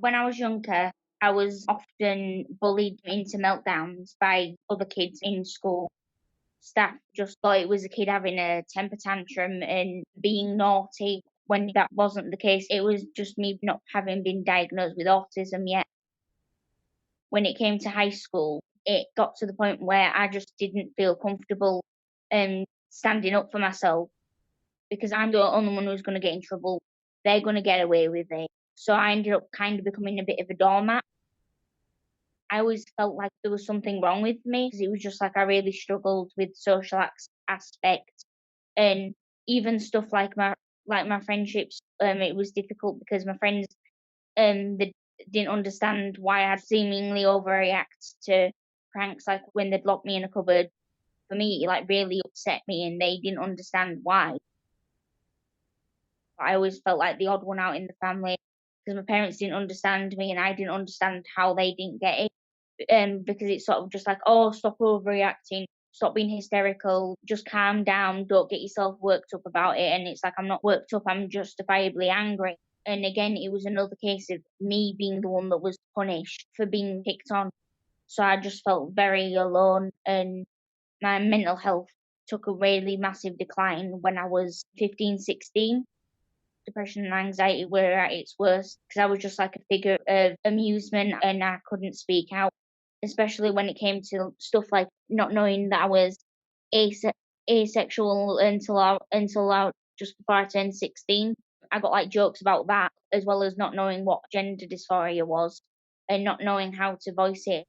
When I was younger, I was often bullied into meltdowns by other kids in school. Staff just thought it was a kid having a temper tantrum and being naughty when that wasn't the case. It was just me not having been diagnosed with autism yet. When it came to high school, it got to the point where I just didn't feel comfortable standing up for myself because I'm the only one who's going to get in trouble. They're going to get away with it. So I ended up kind of becoming a bit of a doormat. I always felt like there was something wrong with me because it was just like I really struggled with social aspect and even stuff like my friendships. It was difficult because my friends they didn't understand why I'd seemingly overreact to pranks, like when they'd lock me in a cupboard. For me, it like really upset me, and they didn't understand why. I always felt like the odd one out in the family because my parents didn't understand me, and I didn't understand how they didn't get it. Because it's sort of just like, oh, stop overreacting, stop being hysterical, just calm down, don't get yourself worked up about it. And it's like, I'm not worked up, I'm justifiably angry. And again, it was another case of me being the one that was punished for being picked on. So I just felt very alone, and my mental health took a really massive decline when I was 15, 16. Depression and anxiety were at its worst because I was just like a figure of amusement and I couldn't speak out, especially when it came to stuff like not knowing that I was asexual until I just before I turned 16. I got like jokes about that as well as not knowing what gender dysphoria was and not knowing how to voice it.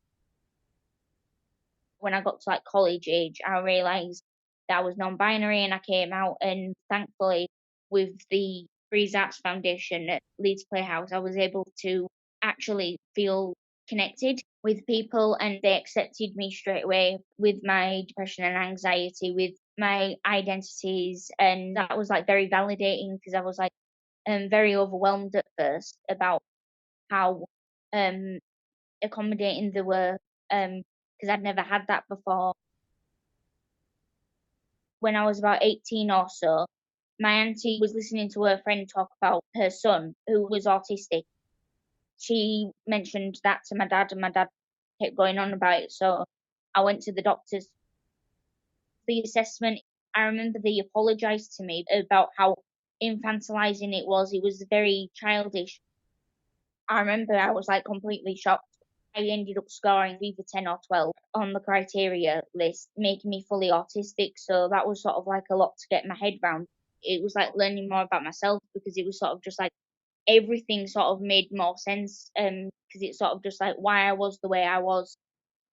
When I got to like college age, I realized that I was non-binary and I came out, and thankfully with the Breeze Arts Foundation at Leeds Playhouse, I was able to actually feel connected with people and they accepted me straight away with my depression and anxiety, with my identities, and that was like very validating because I was like very overwhelmed at first about how um accommodating they were, because I'd never had that before. When I was about 18 or so, my auntie was listening to her friend talk about her son who was autistic. She mentioned that to my dad, and my dad kept going on about it. So I went to the doctors. The assessment, I remember they apologized to me about how infantilizing it was. It was very childish. I remember I was like completely shocked. I ended up scoring either 10 or 12 on the criteria list, making me fully autistic. So that was sort of like a lot to get my head round. It was like learning more about myself because it was sort of just like everything sort of made more sense. Because it's sort of just like why I was the way I was.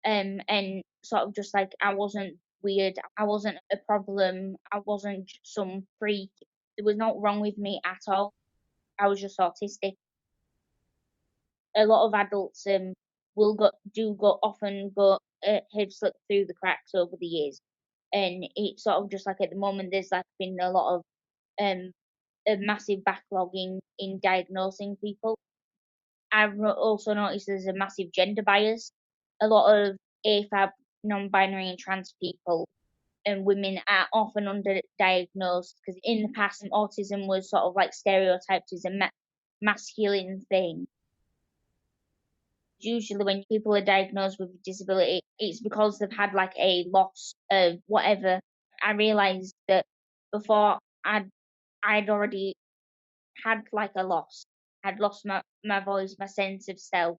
And sort of just like I wasn't weird, I wasn't a problem, I wasn't some freak. There was not wrong with me at all. I was just autistic. A lot of adults will go often go have slipped through the cracks over the years, and it's sort of just like at the moment there's like been a lot of um a massive backlog in diagnosing people. I've also noticed there's a massive gender bias. A lot of AFAB, non-binary and trans people and women are often underdiagnosed because in the past autism was sort of like stereotyped as a masculine thing. Usually when people are diagnosed with a disability, it's because they've had like a loss of whatever. I realized that before I'd already had like a loss. I'd lost my voice, my sense of self,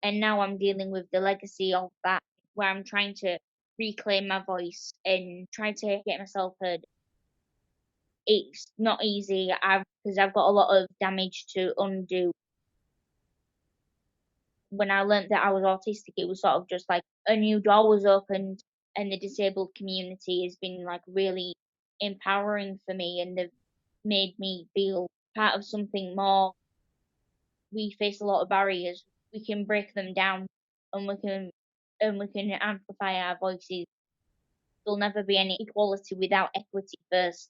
and now I'm dealing with the legacy of that, where I'm trying to reclaim my voice and try to get myself heard. It's not easy. Because I've got a lot of damage to undo. When I learnt that I was autistic, it was sort of just like a new door was opened, and the disabled community has been like really empowering for me, and they've made me feel part of something more. We face a lot of barriers. We can break them down, and we can amplify our voices. There'll never be any equality without equity first.